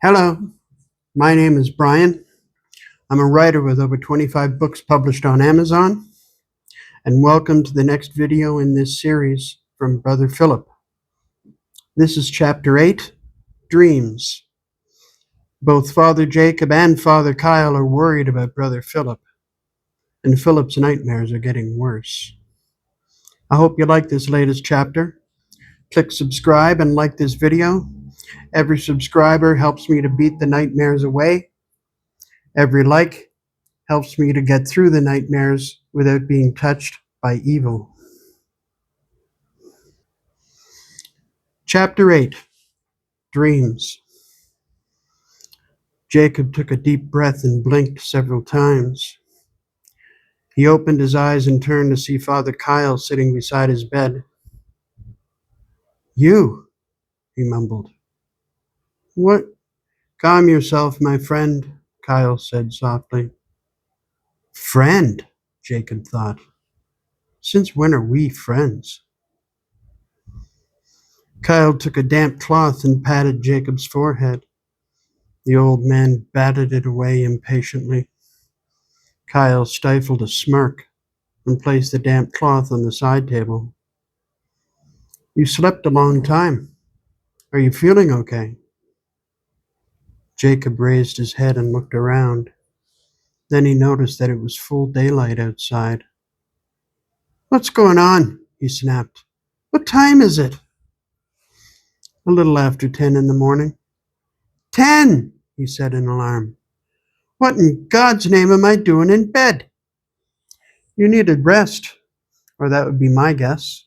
Hello, my name is Brian. I'm a writer with over 25 books published on Amazon, and welcome to the next video in this series from Brother Philip. This is Chapter 8, Dreams. Both Father Jacob and Father Kyle are worried about Brother Philip, and Philip's nightmares are getting worse. I hope you like this latest chapter. Click subscribe and like this video. Every subscriber helps me to beat the nightmares away. Every like helps me to get through the nightmares without being touched by evil. Chapter 8, Dreams. Jacob took a deep breath and blinked several times. He opened his eyes and turned to see Father Kyle sitting beside his bed. "You," he mumbled. "What? Calm yourself, my friend," Kyle said softly. Friend, Jacob thought. Since when are we friends? Kyle took a damp cloth and patted Jacob's forehead. The old man batted it away impatiently. Kyle stifled a smirk and placed the damp cloth on the side table. "You slept a long time. Are you feeling okay?" Jacob raised his head and looked around. Then he noticed that it was full daylight outside. "What's going on?" he snapped. "What time is it?" "A little after 10 in the morning." "10!" he said in alarm. "What in God's name am I doing in bed?" "You needed rest, or that would be my guess.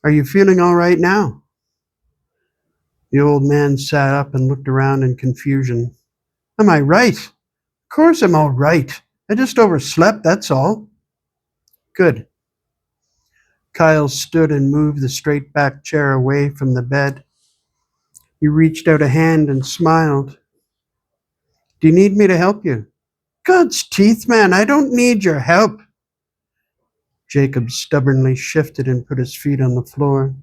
Are you feeling all right now?" The old man sat up and looked around in confusion. "Am I right? Of course I'm all right. I just overslept, that's all." "Good." Kyle stood and moved the straight-backed chair away from the bed. He reached out a hand and smiled. "Do you need me to help you?" "God's teeth, man, I don't need your help." Jacob stubbornly shifted and put his feet on the floor.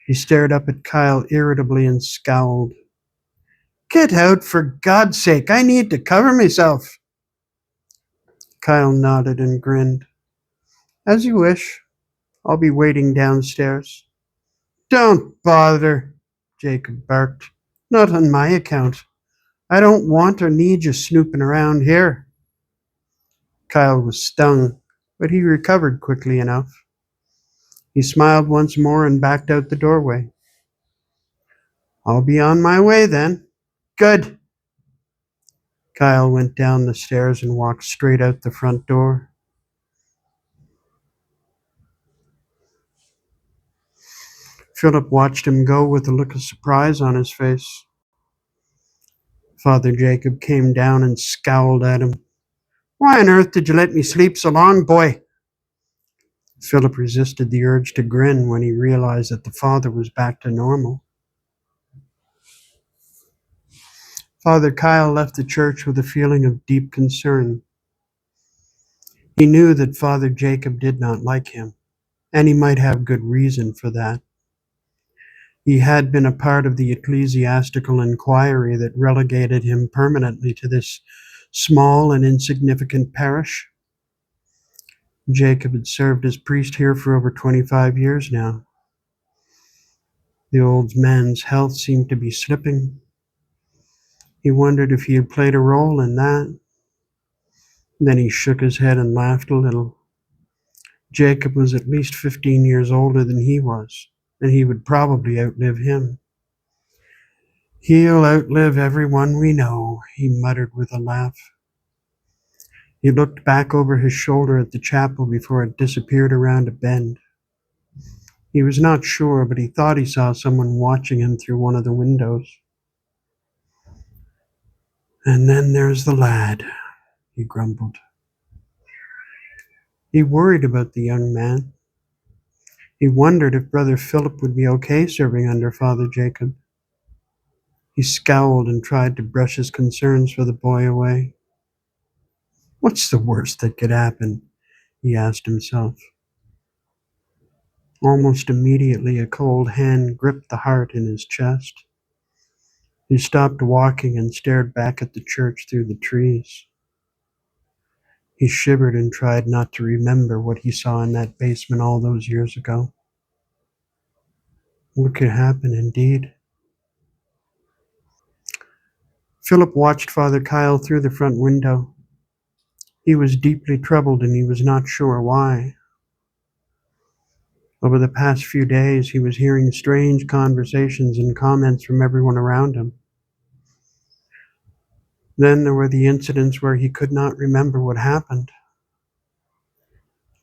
He stared up at Kyle irritably and scowled. "Get out, for God's sake. I need to cover myself." Kyle nodded and grinned. "As you wish. I'll be waiting downstairs." "Don't bother," Jacob barked. "Not on my account. I don't want or need you snooping around here." Kyle was stung, but he recovered quickly enough. He smiled once more and backed out the doorway. "I'll be on my way then." "Good." Kyle went down the stairs and walked straight out the front door. Philip watched him go with a look of surprise on his face. Father Jacob came down and scowled at him. "Why on earth did you let me sleep so long, boy?" Philip resisted the urge to grin when he realized that the father was back to normal. Father Kyle left the church with a feeling of deep concern. He knew that Father Jacob did not like him, and he might have good reason for that. He had been a part of the ecclesiastical inquiry that relegated him permanently to this small and insignificant parish. Jacob had served as priest here for over 25 years now. The old man's health seemed to be slipping. He wondered if he had played a role in that. Then he shook his head and laughed a little. Jacob was at least 15 years older than he was, and he would probably outlive him. "He'll outlive everyone we know," he muttered with a laugh. He looked back over his shoulder at the chapel before it disappeared around a bend. He was not sure, but he thought he saw someone watching him through one of the windows. "And then there's the lad," he grumbled. He worried about the young man. He wondered if Brother Philip would be okay serving under Father Jacob. He scowled and tried to brush his concerns for the boy away. "What's the worst that could happen?" he asked himself. Almost immediately, a cold hand gripped the heart in his chest. He stopped walking and stared back at the church through the trees. He shivered and tried not to remember what he saw in that basement all those years ago. What could happen, indeed? Philip watched Father Kyle through the front window. He was deeply troubled and he was not sure why. Over the past few days, he was hearing strange conversations and comments from everyone around him. Then there were the incidents where he could not remember what happened.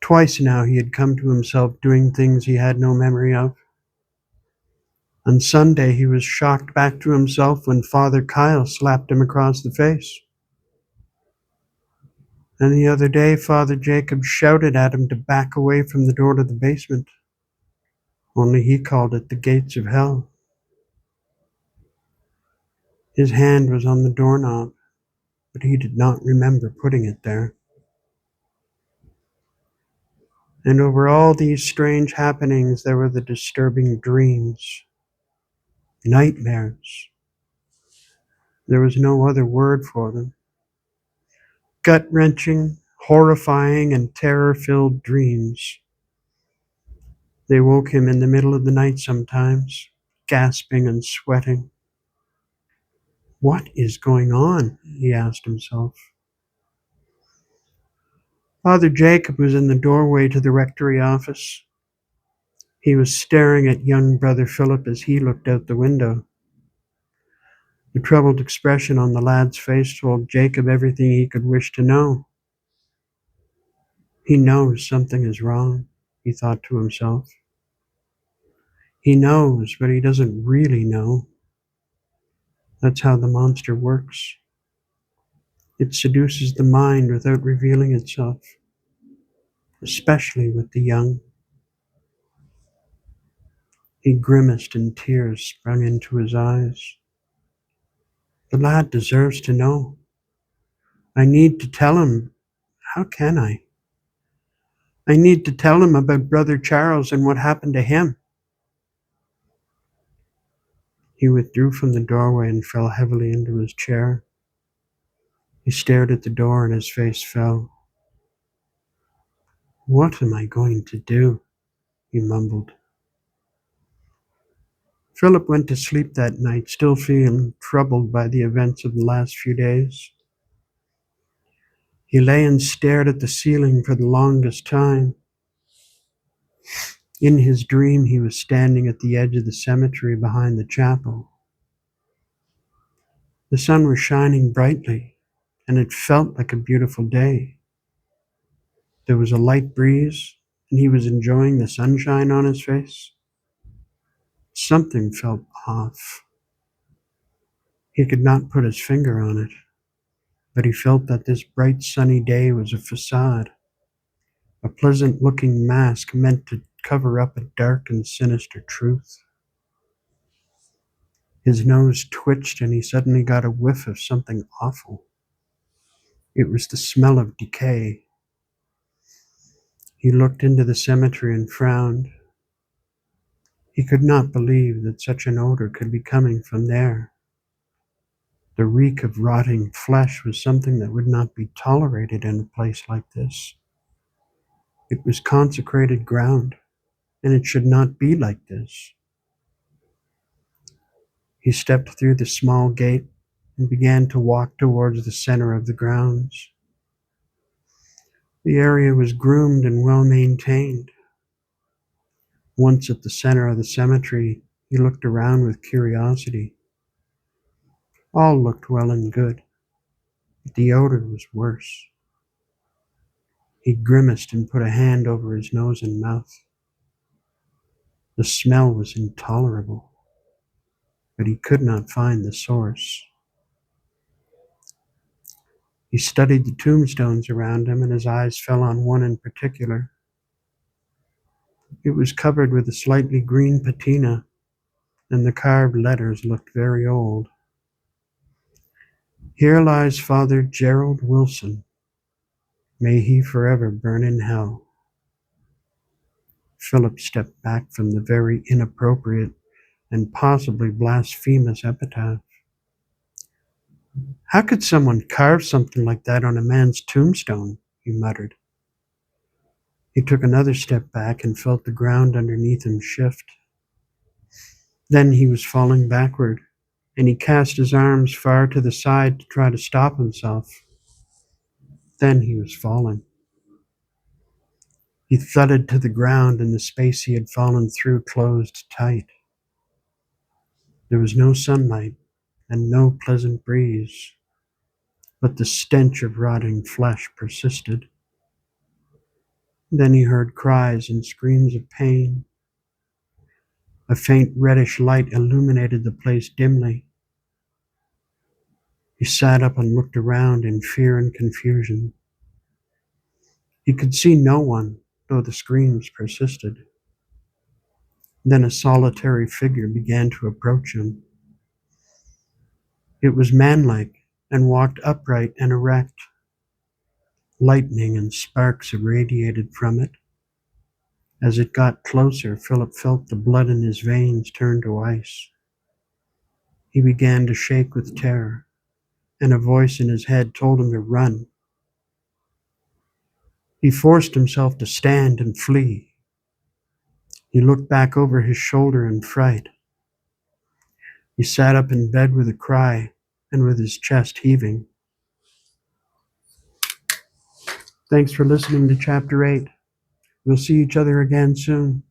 Twice now he had come to himself doing things he had no memory of. On Sunday, he was shocked back to himself when Father Kyle slapped him across the face. And the other day, Father Jacob shouted at him to back away from the door to the basement. Only he called it the gates of hell. His hand was on the doorknob, but he did not remember putting it there. And over all these strange happenings, there were the disturbing dreams, nightmares. There was no other word for them. Gut-wrenching, horrifying, and terror-filled dreams. They woke him in the middle of the night sometimes, gasping and sweating. What is going on? He asked himself. Father Jacob was in the doorway to the rectory office. He was staring at young brother Philip as he looked out the window. The troubled expression on the lad's face told Jacob everything he could wish to know. He knows something is wrong, he thought to himself. He knows, but he doesn't really know. That's how the monster works. It seduces the mind without revealing itself, especially with the young. He grimaced and tears sprung into his eyes. The lad deserves to know. I need to tell him. How can I? I need to tell him about Brother Charles and what happened to him. He withdrew from the doorway and fell heavily into his chair. He stared at the door and his face fell. What am I going to do? He mumbled. Philip went to sleep that night, still feeling troubled by the events of the last few days. He lay and stared at the ceiling for the longest time. In his dream, he was standing at the edge of the cemetery behind the chapel. The sun was shining brightly, and it felt like a beautiful day. There was a light breeze, and he was enjoying the sunshine on his face. Something felt off. He could not put his finger on it, but he felt that this bright sunny day was a facade, a pleasant-looking mask meant to cover up a dark and sinister truth. His nose twitched and he suddenly got a whiff of something awful. It was the smell of decay. He looked into the cemetery and frowned. He could not believe that such an odor could be coming from there. The reek of rotting flesh was something that would not be tolerated in a place like this. It was consecrated ground, and it should not be like this. He stepped through the small gate and began to walk towards the center of the grounds. The area was groomed and well maintained. Once at the center of the cemetery, he looked around with curiosity. All looked well and good, but the odor was worse. He grimaced and put a hand over his nose and mouth. The smell was intolerable, but he could not find the source. He studied the tombstones around him, and his eyes fell on one in particular. It was covered with a slightly green patina, and the carved letters looked very old. Here lies Father Gerald Wilson. May he forever burn in hell. Philip stepped back from the very inappropriate and possibly blasphemous epitaph. How could someone carve something like that on a man's tombstone? He muttered. He took another step back and felt the ground underneath him shift. Then he was falling backward, and he cast his arms far to the side to try to stop himself. Then he was falling. He thudded to the ground, and the space he had fallen through closed tight. There was no sunlight and no pleasant breeze, but the stench of rotting flesh persisted. Then he heard cries and screams of pain. A faint reddish light illuminated the place dimly. He sat up and looked around in fear and confusion. He could see no one, though the screams persisted. Then a solitary figure began to approach him. It was manlike and walked upright and erect. Lightning and sparks irradiated from it. As it got closer, Philip felt the blood in his veins turn to ice. He began to shake with terror, and a voice in his head told him to run. He forced himself to stand and flee. He looked back over his shoulder in fright. He sat up in bed with a cry and with his chest heaving. Thanks for listening to Chapter 8. We'll see each other again soon.